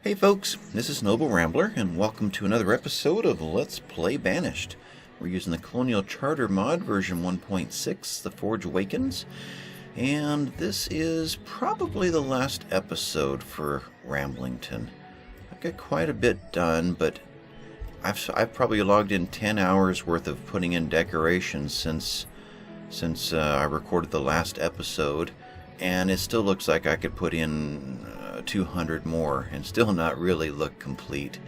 Hey folks, this is Noble Rambler, and welcome to another episode of Let's Play Banished. We're using the Colonial Charter mod version 1.6, the Forge Awakens, and this is probably the last episode for Ramblington. I've got quite a bit done, but I've probably logged in 10 hours worth of putting in decorations since I recorded the last episode, and it still looks like I could put in 200 more and still not really look complete.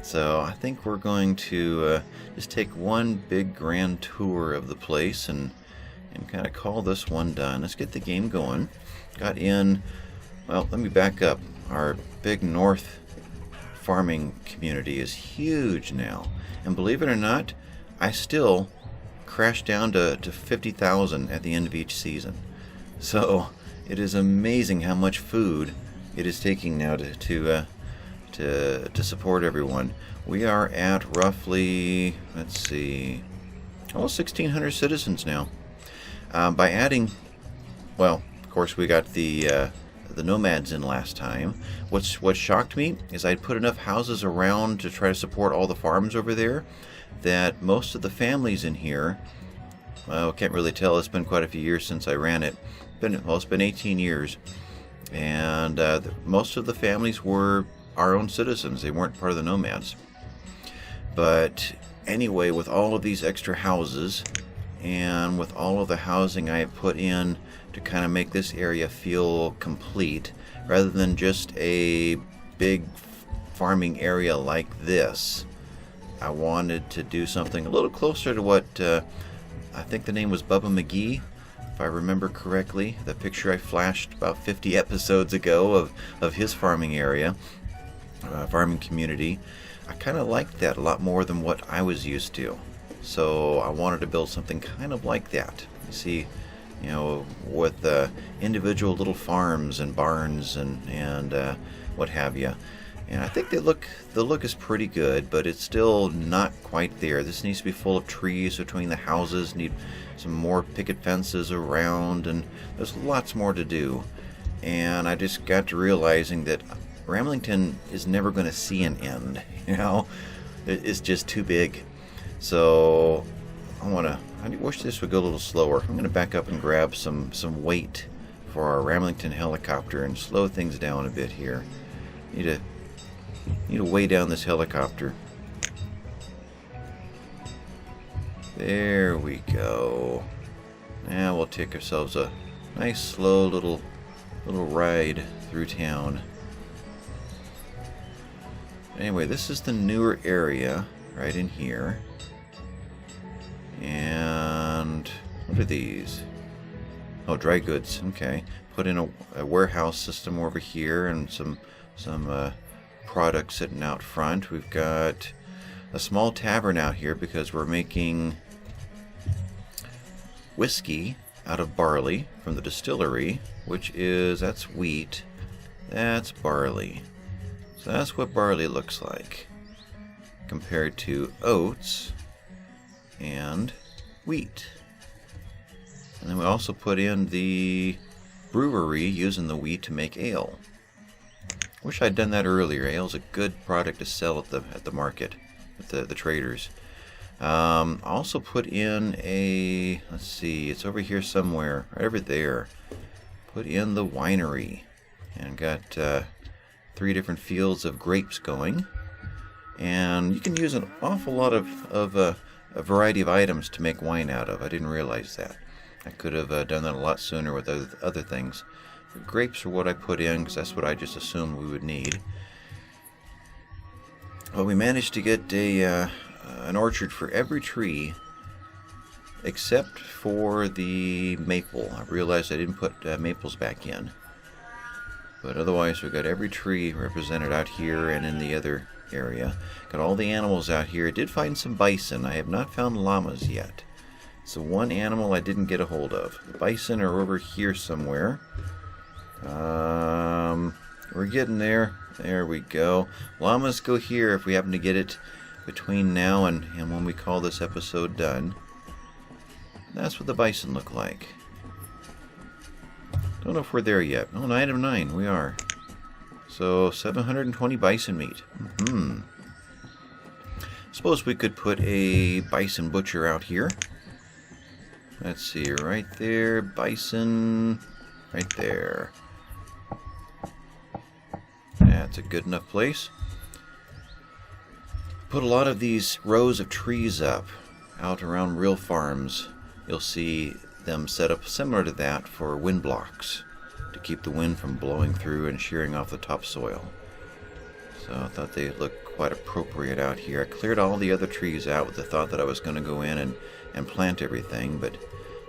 So I think we're going to just take one big grand tour of the place and kind of call this one done. Let's get the game going. Got in, well, let me back up. Our big north farming community is huge now, and believe it or not, I still crash down to 50,000 at the end of each season. So it is amazing how much food it is taking now to support everyone. We are at roughly, let's see, almost 1,600 citizens now. By adding, well, of course we got the nomads in last time. What shocked me is I'd put enough houses around to try to support all the farms over there that most of the families in here, well, can't really tell. It's been quite a few years since I ran it. It's been 18 years. And most of the families were our own citizens. They weren't part of the nomads. But anyway, with all of these extra houses and with all of the housing I have put in to kind of make this area feel complete, rather than just a big farming area like this, I wanted to do something a little closer to what I think the name was Bubba McGee, if I remember correctly. The picture I flashed about 50 episodes ago of his farming area, farming community. I kind of liked that a lot more than what I was used to. So I wanted to build something kind of like that. You see, you know, with individual little farms and barns and what have you. And I think the look is pretty good, but it's still not quite there. This needs to be full of trees between the houses, need some more picket fences around, and there's lots more to do. And I just got to realizing that Ramblington is never going to see an end. You know, it's just too big. So I wish this would go a little slower. I'm going to back up and grab some weight for our Ramblington helicopter and slow things down a bit here. Need to weigh down this helicopter. There we go. Now we'll take ourselves a nice slow little ride through town. Anyway, this is the newer area right in here. And what are these? Oh, dry goods. Okay. Put in a warehouse system over here and some products sitting out front. We've got a small tavern out here because we're making whiskey out of barley from the distillery, that's wheat, that's barley. So that's what barley looks like compared to oats and wheat. And then we also put in the brewery using the wheat to make ale. Wish I'd done that earlier. Ale's a good product to sell at the market, at the traders. Also put in let's see, it's over here somewhere, right over there. Put in the winery, and got 3 different fields of grapes going. And you can use an awful lot of a variety of items to make wine out of. I didn't realize that. I could have done that a lot sooner with other things. The grapes are what I put in because that's what I just assumed we would need. Well, we managed to get an orchard for every tree except for the maple. I realized I didn't put maples back in. But otherwise, we got every tree represented out here and in the other area. Got all the animals out here. I did find some bison. I have not found llamas yet. It's the one animal I didn't get a hold of. The bison are over here somewhere. We're getting there. There we go. Llamas go here if we happen to get it between now and when we call this episode done. That's what the bison look like. Don't know if we're there yet. Oh, 9 of 9. We are. So 720 bison meat. Suppose we could put a bison butcher out here. Let's see, right there, bison, right there. That's a good enough place. Put a lot of these rows of trees up out around real farms. You'll see them set up similar to that for wind blocks to keep the wind from blowing through and shearing off the topsoil. So I thought they looked quite appropriate out here. I cleared all the other trees out with the thought that I was going to go in and plant everything, but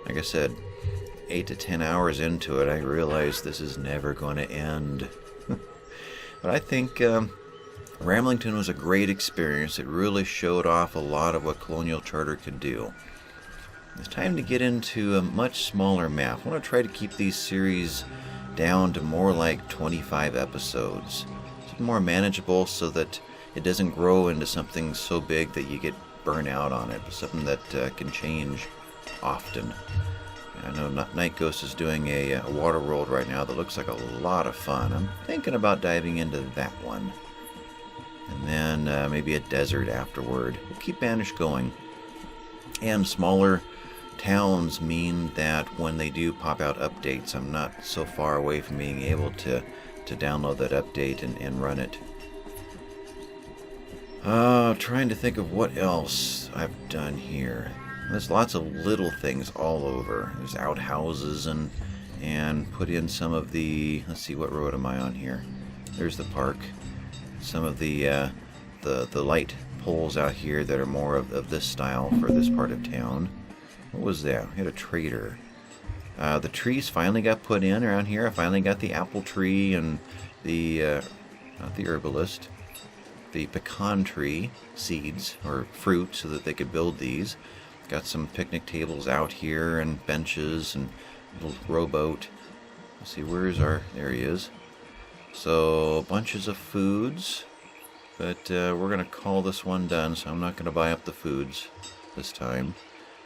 like I said, 8 to 10 hours into it, I realized this is never going to end. But I think Ramblington was a great experience. It really showed off a lot of what Colonial Charter could do. It's time to get into a much smaller map. I want to try to keep these series down to more like 25 episodes. Something more manageable so that it doesn't grow into something so big that you get burnt out on it, but something that can change often. I know Night Ghost is doing a water world right now that looks like a lot of fun. I'm thinking about diving into that one. And then maybe a desert afterward. We'll keep Banished going. And smaller towns mean that when they do pop out updates, I'm not so far away from being able to download that update and run it. Trying to think of what else I've done here. There's lots of little things all over. There's outhouses and put in some of the, let's see, what road am I on here? There's the park. Some of the light poles out here that are more of this style for this part of town. What was that? We had a trader. The trees finally got put in around here. I finally got the apple tree and the, not the herbalist, the pecan tree seeds or fruit so that they could build these. Got some picnic tables out here and benches and a little rowboat. Let's see, where's our, there he is. So bunches of foods, but we're going to call this one done, so I'm not going to buy up the foods this time.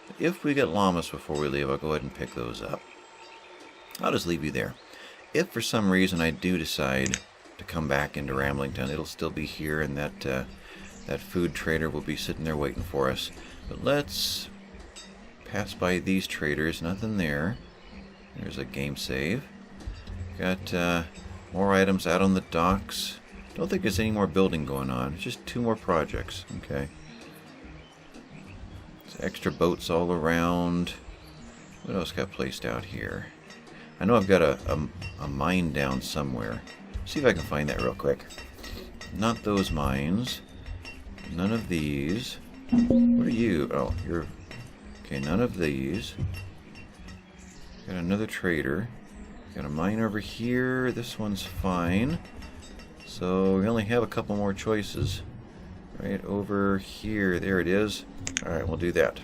But if we get llamas before we leave, I'll go ahead and pick those up. I'll just leave you there. If for some reason I do decide to come back into Ramblington, it'll still be here, and that food trader will be sitting there waiting for us. But let's pass by these traders. Nothing there. There's a game save. Got more items out on the docks. Don't think there's any more building going on. It's just 2 more projects. Okay. There's extra boats all around. What else got placed out here? I know I've got a mine down somewhere. See if I can find that real quick. Not those mines. None of these. What are you? Oh, you're... Okay, none of these. Got another trader. Got a mine over here. This one's fine. So we only have a couple more choices. Right over here. There it is. Alright, we'll do that.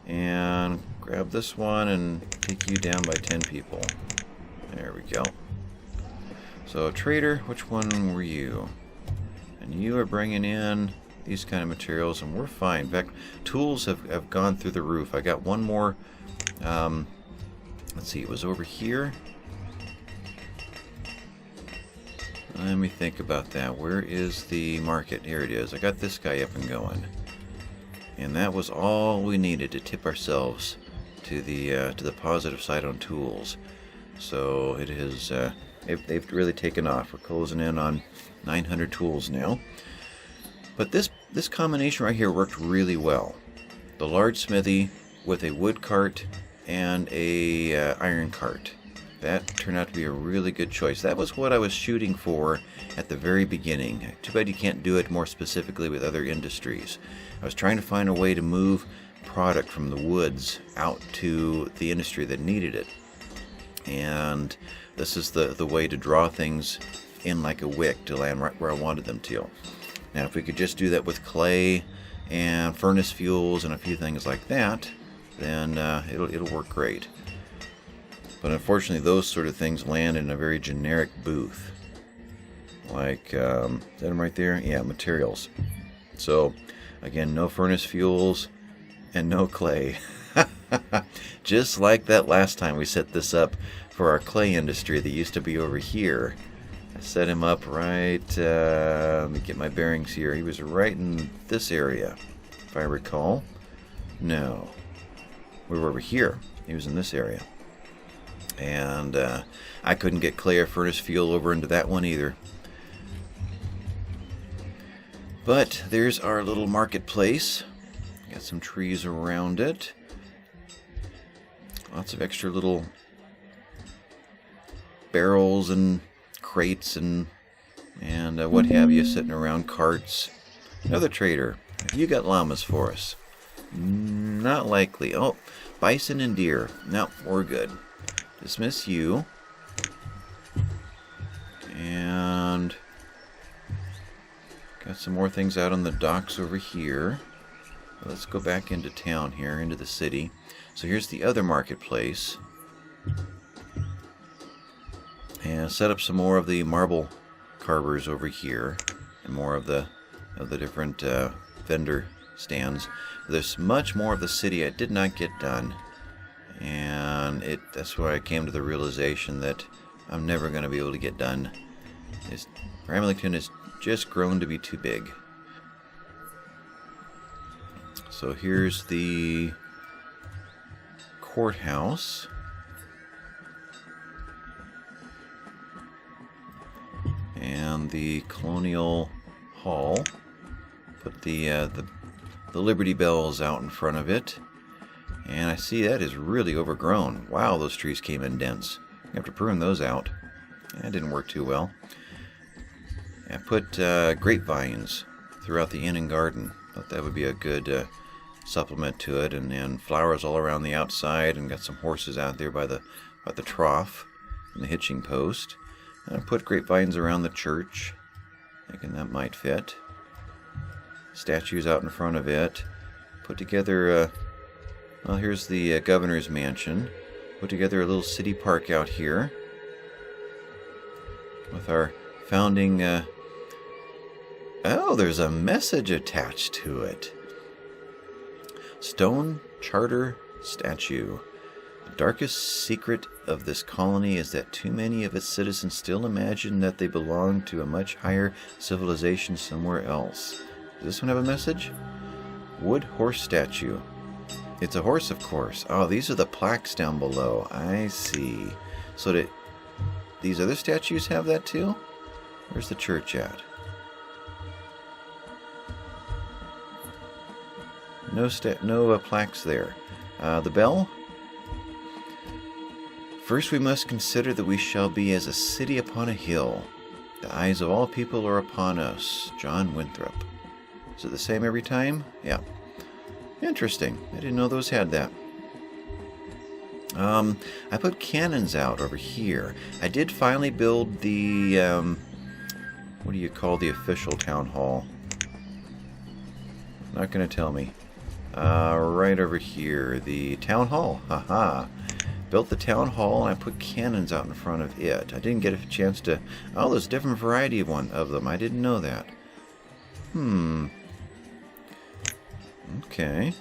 And grab this one and take you down by 10 people. There we go. So, trader, which one were you? And you are bringing in these kind of materials, and we're fine. In fact, tools have gone through the roof. I got one more, let's see, it was over here. Let me think about that. Where is the market? Here it is. I got this guy up and going. And that was all we needed to tip ourselves to the positive side on tools. So it is, they've really taken off. We're closing in on 900 tools now. But this combination right here worked really well. The large smithy with a wood cart and a iron cart. That turned out to be a really good choice. That was what I was shooting for at the very beginning. Too bad you can't do it more specifically with other industries. I was trying to find a way to move product from the woods out to the industry that needed it. And this is the way to draw things in like a wick to land right where I wanted them to. Now, if we could just do that with clay and furnace fuels and a few things like that, then it'll work great. But unfortunately, those sort of things land in a very generic booth. Like, is that them right there? Yeah, materials. So, again, no furnace fuels and no clay. Just like that last time we set this up for our clay industry that used to be over here. I set him up right, let me get my bearings here. He was right in this area, if I recall. No. We were over here. He was in this area. And I couldn't get clay or furnace fuel over into that one either. But there's our little marketplace. Got some trees around it. Lots of extra little barrels and crates and what have you sitting around, carts. Another trader. You got llamas for us? Not likely. Oh, bison and deer. No, we're good. Dismiss you. And got some more things out on the docks over here. Let's go back into town here, into the city. So here's the other marketplace. And set up some more of the marble carvers over here. And more of the different vendor stands. There's much more of the city I did not get done. And that's where I came to the realization that I'm never going to be able to get done. Ramlington has just grown to be too big. So here's the courthouse. And the Colonial Hall. Put the Liberty Bells out in front of it. And I see that is really overgrown. Wow, those trees came in dense. You have to prune those out. That didn't work too well. I put grapevines throughout the inn and garden. Thought that would be a good supplement to it. And flowers all around the outside. And got some horses out there by the trough and the hitching post. And I put grapevines around the church. Thinking that might fit. Statues out in front of it. Put together... well, here's the governor's mansion. Put together a little city park out here with our founding... oh, there's a message attached to it. Stone Charter statue. The darkest secret of this colony is that too many of its citizens still imagine that they belong to a much higher civilization somewhere else. Does this one have a message? Wood horse statue. It's a horse, of course. Oh, these are the plaques down below. I see. So these other statues have that too? Where's the church at? No plaques there. The bell? First we must consider that we shall be as a city upon a hill. The eyes of all people are upon us. John Winthrop. Is it the same every time? Yeah. Interesting. I didn't know those had that. I put cannons out over here. I did finally build the, what do you call the official town hall? Not going to tell me. Right over here. The town hall. Haha. Built the town hall and I put cannons out in front of it. I didn't get a chance to... Oh, there's a different variety of them. I didn't know that. Okay.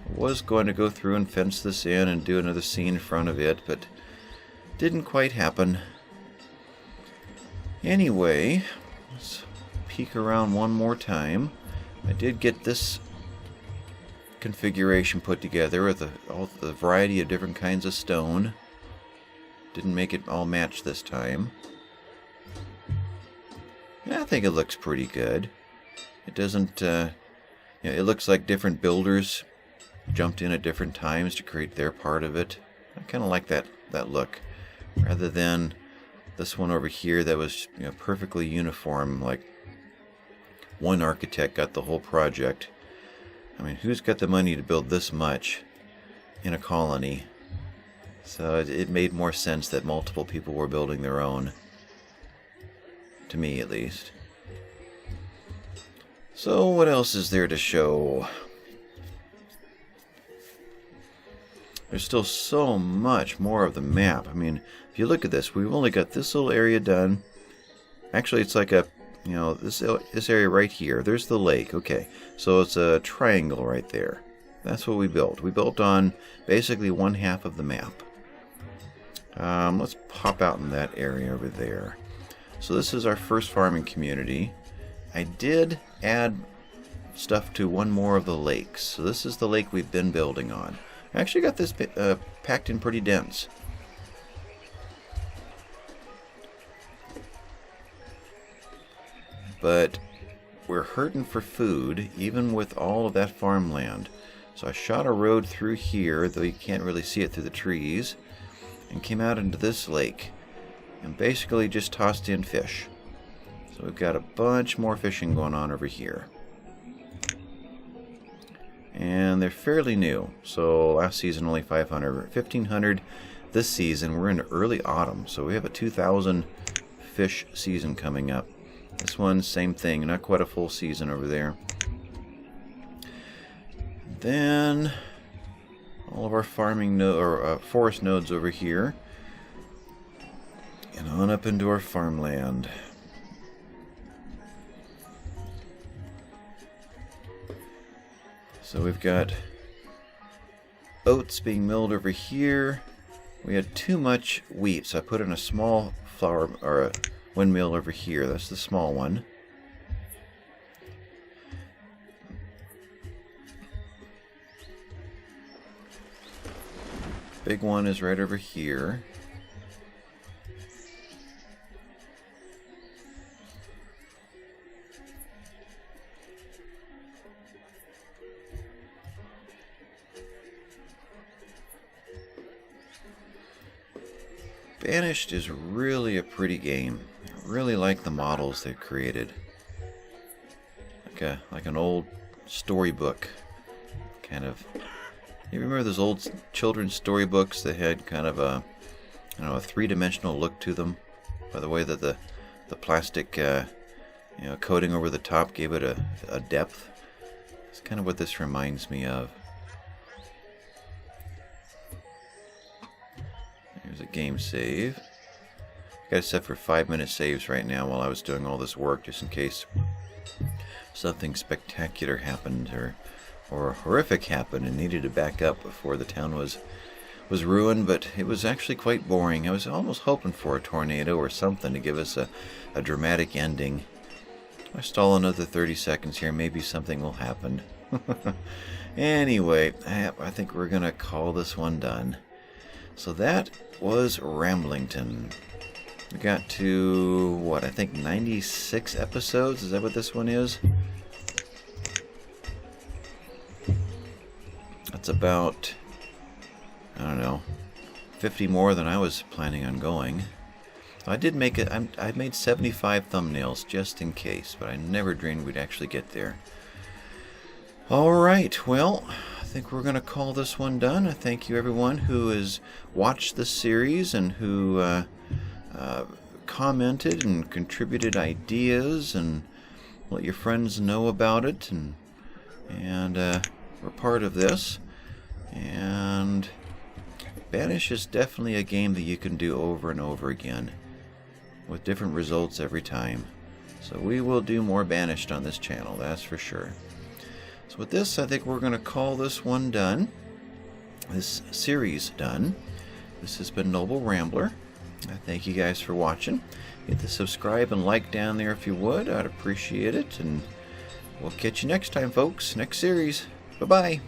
I was going to go through and fence this in and do another scene in front of it, but didn't quite happen. Anyway, let's peek around one more time. I did get this configuration put together with all the variety of different kinds of stone. Didn't make it all match this time. I think it looks pretty good. It doesn't, it looks like different builders jumped in at different times to create their part of it. I kind of like that look, rather than this one over here that was perfectly uniform. Like one architect got the whole project. I mean, who's got the money to build this much in a colony? So it made more sense that multiple people were building their own. To me, at least. So, what else is there to show? There's still so much more of the map. I mean, if you look at this, we've only got this little area done. Actually, it's like a, this area right here. There's the lake. Okay, so it's a triangle right there. That's what we built. We built on basically one half of the map. Let's pop out in that area over there. So this is our first farming community. I did add stuff to one more of the lakes. So this is the lake we've been building on. I actually got this packed in pretty dense. But we're hurting for food, even with all of that farmland. So I shot a road through here, though you can't really see it through the trees, and came out into this lake, and basically just tossed in fish. So we've got a bunch more fishing going on over here. And they're fairly new. So last season only 500, 1,500 this season. We're in early autumn, so we have a 2,000 fish season coming up. This one, same thing, not quite a full season over there. Then all of our farming forest nodes over here, and on up into our farmland. So we've got oats being milled over here. We had too much wheat, so I put in a small flour or a windmill over here. That's the small one. Big one is right over here. Banished is really a pretty game. I really like the models they've created. Like an old storybook, kind of. You remember those old children's storybooks that had kind of a, a three-dimensional look to them? By the way that the plastic, coating over the top gave it a depth. It's kind of what this reminds me of. Here's a game save. Got it set for 5-minute saves right now while I was doing all this work, just in case something spectacular happened or horrific happened and needed to back up before the town was ruined. But it was actually quite boring. I was almost hoping for a tornado or something to give us a dramatic ending. I stall another 30 seconds here, maybe something will happen. Anyway, I think we're gonna call this one done. So that was Ramblington. We got to, what, I think 96 episodes? Is that what this one is? That's about, I don't know, 50 more than I was planning on going. I did make it, I made 75 thumbnails just in case, but I never dreamed we'd actually get there. Alright, well, I think we're going to call this one done. I thank you everyone who has watched this series and who commented and contributed ideas and let your friends know about it, and we're part of this. And Banish is definitely a game that you can do over and over again with different results every time. So we will do more Banished on this channel, that's for sure. So with this, I think we're going to call this one done. This series done. This has been Noble Rambler. I thank you guys for watching. Hit the subscribe and like down there if you would. I'd appreciate it. And we'll catch you next time, folks. Next series. Bye-bye.